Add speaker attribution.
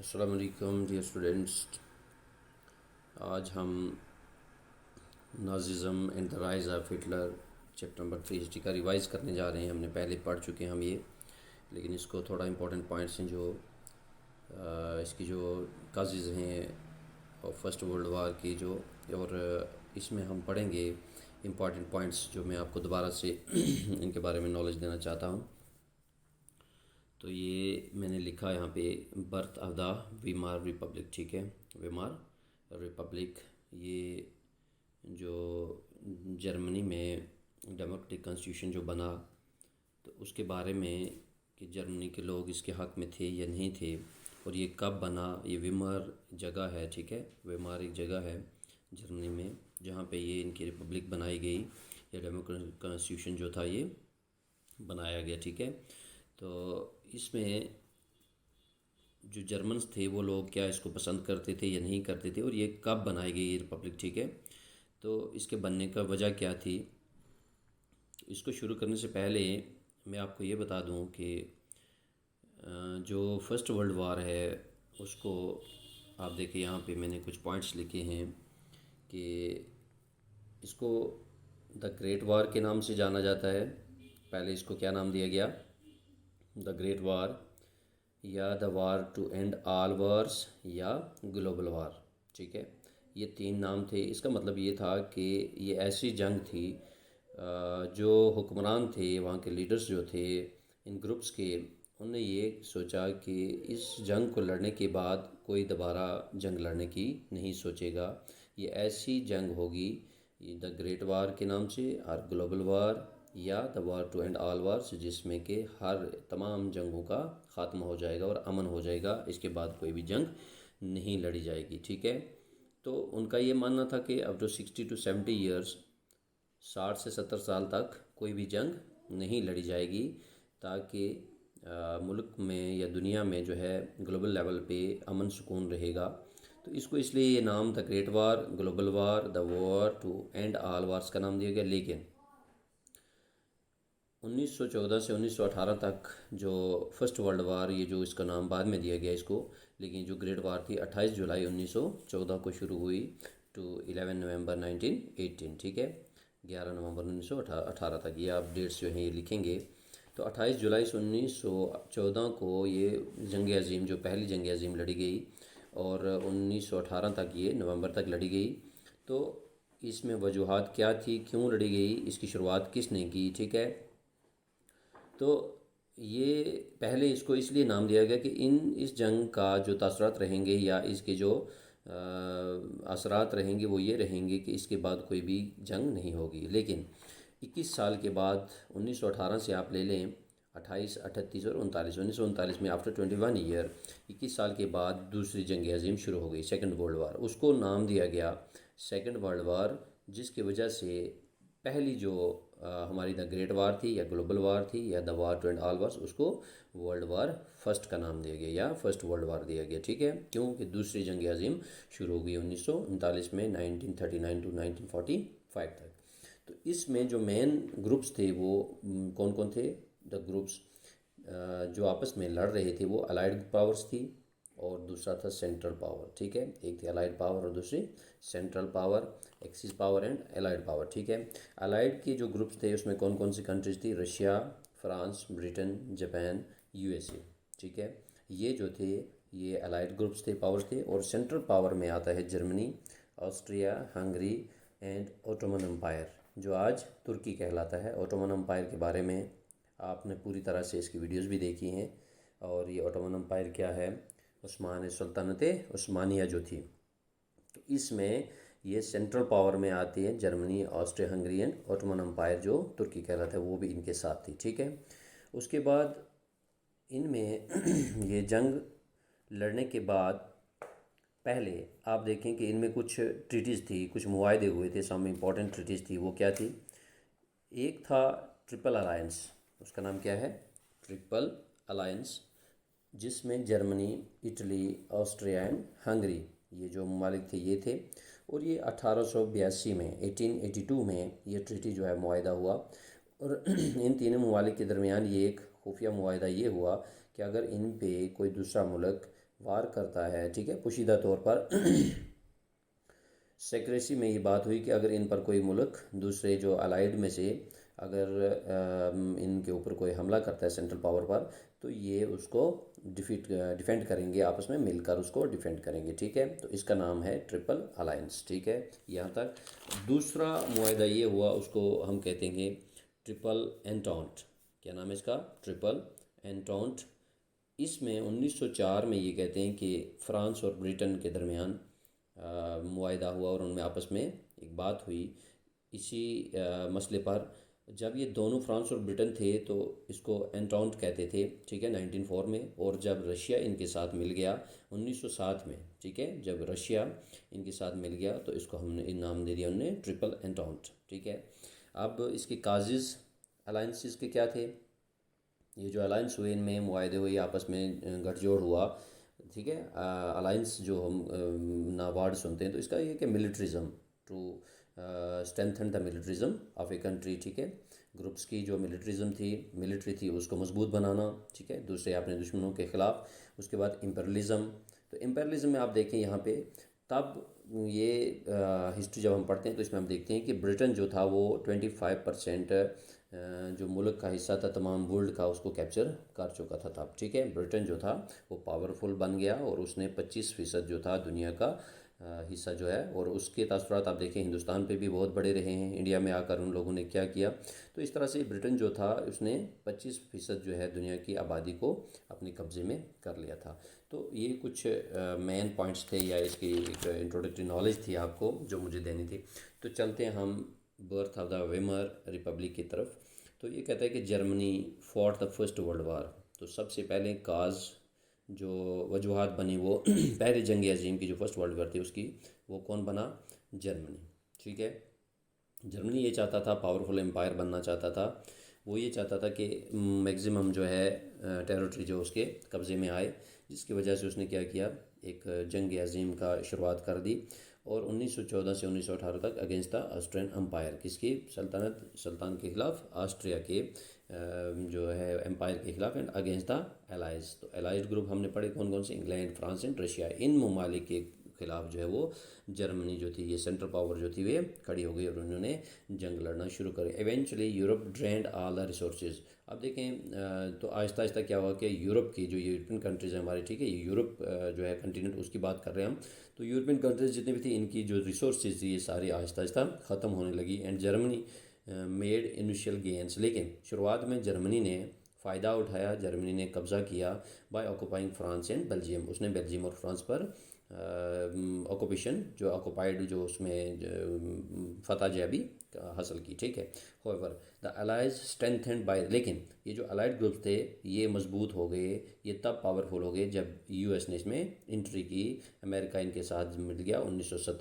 Speaker 1: السلام علیکم dear students. آج ہم Nazism and the rise of Hitler chapter number 3 history کا ریوائز کرنے جا رہے ہیں. ہم نے پہلے پڑھ چکے ہیں یہ، لیکن اس کو تھوڑا امپورٹنٹ پوائنٹس ہیں جو اس کی جو کازز ہیں فرسٹ ورلڈ وار کی جو، اور اس میں ہم پڑھیں گے امپورٹنٹ پوائنٹس جو میں آپ کو دوبارہ سے ان کے بارے میں نالج دینا چاہتا ہوں. تو یہ میں نے لکھا یہاں پہ برتھ آف دا ویمار ریپبلک. ٹھیک ہے، ویمار ریپبلک یہ جو جرمنی میں ڈیموکریٹک کانسٹیٹیوشن جو بنا، تو اس کے بارے میں کہ جرمنی کے لوگ اس کے حق میں تھے یا نہیں تھے، اور یہ کب بنا. یہ ویمار جگہ ہے، ٹھیک ہے، ویمار ایک جگہ ہے جرمنی میں جہاں پہ یہ ان کی ریپبلک بنائی گئی، یا ڈیموکریٹک کانسٹیٹیوشن جو تھا یہ بنایا گیا. ٹھیک ہے، تو اس میں جو جرمنس تھے وہ لوگ کیا اس کو پسند کرتے تھے یا نہیں کرتے تھے، اور یہ کب بنائی گئی یہ ریپبلک. ٹھیک ہے، تو اس کے بننے کا وجہ کیا تھی. اس کو شروع کرنے سے پہلے میں آپ کو یہ بتا دوں کہ جو فرسٹ ورلڈ وار ہے اس کو آپ دیکھیں، یہاں پہ میں نے کچھ پوائنٹس لکھے ہیں کہ اس کو دا گریٹ وار کے نام سے جانا جاتا ہے. پہلے اس کو کیا نام دیا گیا؟ دا گریٹ وار، یا دا وار ٹو اینڈ آل وارس، یا گلوبل وار. ٹھیک ہے، یہ 3 نام تھے. اس کا مطلب یہ تھا کہ یہ ایسی جنگ تھی جو حکمران تھے، وہاں کے لیڈرز جو تھے ان گروپس کے، انہوں نے یہ سوچا کہ اس جنگ کو لڑنے کے بعد کوئی دوبارہ جنگ لڑنے کی نہیں سوچے گا. یہ ایسی جنگ ہوگی دا گریٹ وار کے نام سے، اور گلوبل وار یا دا وار ٹو اینڈ آل وارس، جس میں کہ ہر تمام جنگوں کا خاتمہ ہو جائے گا اور امن ہو جائے گا. اس کے بعد کوئی بھی جنگ نہیں لڑی جائے گی. ٹھیک ہے، تو ان کا یہ ماننا تھا کہ اب جو 60 to 70 ایئرس، 60 سے 70 سال تک کوئی بھی جنگ نہیں لڑی جائے گی، تاکہ ملک میں یا دنیا میں جو ہے گلوبل لیول پہ امن سکون رہے گا. تو اس کو اس لیے یہ نام the great war, global war, the war to end all wars کا نام دیا گیا. لیکن 1914 سے 1918 تک جو فرسٹ ورلڈ وار، یہ جو اس کا نام بعد میں دیا گیا اس کو، لیکن جو گریٹ وار تھی 28 جولائی 1914 کو شروع ہوئی ٹو 11 نومبر 1918. ٹھیک ہے، 11 نومبر 1918 تک. یہ آپ ڈیٹس جو ہیں یہ لکھیں گے. تو 28 جولائی سے 1914 کو یہ جنگ عظیم، جو پہلی جنگ عظیم لڑی گئی، اور 1918 تک یہ نومبر تک لڑی گئی. تو اس میں وجوہات کیا تھی، کیوں لڑی گئی، اس کی شروعات کس نے کی. ٹھیک ہے، تو یہ پہلے اس کو اس لیے نام دیا گیا کہ اس جنگ کا جو تاثرات رہیں گے، یا اس کے جو اثرات رہیں گے، وہ یہ رہیں گے کہ اس کے بعد کوئی بھی جنگ نہیں ہوگی. لیکن 21 سال کے بعد 1918 سے آپ لے لیں، 28، 38 اور 39، 1939 میں آفٹر 21 ایئر، 21 سال کے بعد دوسری جنگ عظیم شروع ہو گئی، سیکنڈ ورلڈ وار. اس کو نام دیا گیا سیکنڈ ورلڈ وار، جس کی وجہ سے پہلی جو ہماری دا گریٹ وار تھی یا گلوبل وار تھی یا دا وار ٹو اینڈ آل وارس، اس کو ورلڈ وار فرسٹ کا نام دیا گیا یا فرسٹ ورلڈ وار دیا گیا. ٹھیک ہے، کیونکہ دوسری جنگ عظیم شروع ہو گئی 1939 میں، 1939 ٹو 1945 تک. تو اس میں جو مین گروپس تھے وہ کون کون تھے؟ دا گروپس جو آپس میں لڑ رہے تھے وہ الائیڈ پاورز تھی، اور دوسرا تھا سینٹرل پاور. ٹھیک ہے، ایک تھی الائیڈ پاور اور دوسری central power, axis power and allied power. ٹھیک ہے، الائیڈ کے جو گروپس تھے اس میں کون کون سی کنٹریز تھی؟ Russia, France, Britain, Japan, U S A. ٹھیک ہے، یہ جو تھے یہ الائیڈ گروپس تھے، پاورز تھے. اور سینٹرل پاور میں آتا ہے Germany, Austria, Hungary and Ottoman empire, جو آج ترکی کہلاتا ہے. اوٹومن امپائر کے بارے میں آپ نے پوری طرح سے اس کی ویڈیوز بھی دیکھی ہیں. اور یہ اوٹومن امپائر کیا ہے؟ عثمانی سلطنت عثمانیہ جو تھی. تو اس میں یہ سینٹرل پاور میں آتی ہے Germany, Austria Hungary and Ottoman empire جو ترکی کہلاتا ہے، وہ بھی ان کے ساتھ تھی. ٹھیک ہے، اس کے بعد ان میں یہ جنگ لڑنے کے بعد پہلے آپ دیکھیں کہ ان میں کچھ ٹریٹیز تھی، کچھ معاہدے ہوئے تھے. سم امپورٹنٹ ٹریٹیز تھی. وہ کیا تھی؟ ایک تھا ٹرپل الائنس. اس کا نام کیا ہے؟ ٹرپل الائنس، جس میں Germany, Italy, Austria and Hungary, یہ جو ممالک تھے یہ تھے. اور یہ 1882 میں، 1882 میں یہ ٹریٹی جو ہے معاہدہ ہوا. اور ان تینوں ممالک کے درمیان یہ ایک خفیہ معاہدہ یہ ہوا کہ اگر ان پہ کوئی دوسرا ملک وار کرتا ہے، ٹھیک ہے، پوشیدہ طور پر سیکریسی میں یہ بات ہوئی کہ اگر ان پر کوئی ملک دوسرے جو الائیڈ میں سے اگر ان کے اوپر کوئی حملہ کرتا ہے سینٹرل پاور پر، تو یہ اس کو ڈیفینڈ کریں گے، آپس میں مل کر اس کو ڈیفینڈ کریں گے، ٹھیک ہے۔ تو اس کا نام ہے ٹرپل الائنس، ٹھیک ہے، یہاں تک۔ دوسرا معاہدہ یہ ہوا، اس کو ہم کہتے ہیں ٹرپل اینٹانٹ۔ کیا نام ہے اس کا؟ ٹرپل اینٹانٹ۔ اس میں 1904 میں یہ کہتے ہیں کہ فرانس اور برٹن کے درمیان معاہدہ ہوا اور ان میں آپس میں ایک بات ہوئی اسی مسئلے پر۔ جب یہ دونوں فرانس اور برٹن تھے تو اس کو اینٹانٹ کہتے تھے، ٹھیک ہے، 1904 میں۔ اور جب رشیا ان کے ساتھ مل گیا 1907 میں، ٹھیک ہے، جب رشیا ان کے ساتھ مل گیا تو اس کو ہم نے نام دے دیا انہوں نے ٹرپل اینٹانٹ، ٹھیک ہے۔ اب اس کے کازز الائنسز کے کیا تھے؟ یہ جو الائنس ہوئے، ان میں معاہدے ہوئے، آپس میں گٹھ جوڑ ہوا، ٹھیک ہے۔ الائنس جو ہم ورڈ سنتے ہیں تو اس کا یہ کہ militarism, to strengthen the militarism of a country, ٹھیک ہے۔ گروپس کی جو ملٹرزم تھی، ملٹری تھی، اس کو مضبوط بنانا، ٹھیک ہے، دوسرے اپنے دشمنوں کے خلاف۔ اس کے بعد امپیرلزم۔ تو امپیرلزم میں آپ دیکھیں یہاں پہ تب یہ ہسٹری جب ہم پڑھتے ہیں تو اس میں ہم دیکھتے ہیں کہ برٹن جو تھا وہ 25% جو ملک کا حصہ تھا تمام ورلڈ کا، اس کو کیپچر کر چکا تھا تب، ٹھیک ہے۔ برٹن جو تھا وہ پاورفل بن گیا اور اس نے 25% جو تھا دنیا کا حصہ جو ہے، اور اس کے تاثرات آپ دیکھیں ہندوستان پہ بھی بہت بڑے رہے ہیں۔ انڈیا میں آ کر ان لوگوں نے کیا کیا، تو اس طرح سے برٹن جو تھا اس نے 25% جو ہے دنیا کی آبادی کو اپنے قبضے میں کر لیا تھا۔ تو یہ کچھ مین پوائنٹس تھے، یا اس کی ایک انٹروڈکٹری نالج تھی آپ کو جو مجھے دینی تھی۔ تو چلتے ہیں ہم birth of the Weimar Republic کی طرف۔ تو یہ کہتا ہے کہ Germany fought the First World War. تو سب سے پہلے کاز جو وجوہات بنی وہ پہلے جنگ عظیم کی جو فرسٹ ورلڈ وار تھی اس کی، وہ کون بنا؟ جرمنی، ٹھیک ہے۔ جرمنی یہ چاہتا تھا، پاورفل امپائر بننا چاہتا تھا، وہ یہ چاہتا تھا کہ میگزیمم جو ہے ٹیریٹری جو اس کے قبضے میں آئے، جس کی وجہ سے اس نے کیا کیا، ایک جنگ عظیم کا شروعات کر دی، اور 1914 سے 1918 تک اگینسٹ دا آسٹرین امپائر، کس کی سلطان کے خلاف؟ آسٹریا کے جو ہے امپائر کے خلاف، اینڈ اگینسٹ دا الائز۔ تو الائزڈ گروپ ہم نے پڑھے کون کون سے؟ England, France and Russia. ان ممالک کے خلاف جو ہے وہ جرمنی جو تھی، یہ سینٹرل پاور جو تھی، وہ کھڑی ہو گئی اور انہوں نے جنگ لڑنا شروع کری۔ Eventually Europe drained all the resources. اب دیکھیں تو آہستہ آہستہ کیا ہوا کہ یورپ کی جو یورپین کنٹریز ہیں ہماری، ٹھیک ہے، یہ یورپ جو ہے کنٹیننٹ، اس کی بات کر رہے ہیں ہم، تو یورپین کنٹریز جتنی بھی تھی ان کی جو ریسورسز تھی یہ ساری آہستہ آہستہ ختم ہونے لگی، and Germany made initial grains. لیکن شروعات میں جرمنی نے فائدہ اٹھایا، جرمنی نے قبضہ کیا by occupying France and Belgium. اس نے بیلجیم اور فرانس پر آکوپیشن جو آکوپائڈ جو اس میں فتح جیبی حاصل کی، ٹھیک ہے۔ However the allies strengthened by, لیکن یہ جو الائڈ گروپ تھے یہ مضبوط ہو گئے، یہ تب پاورفل ہو گئے جب یو ایس نے اس میں انٹری کی، امریکہ ان کے ساتھ مل گیا 1917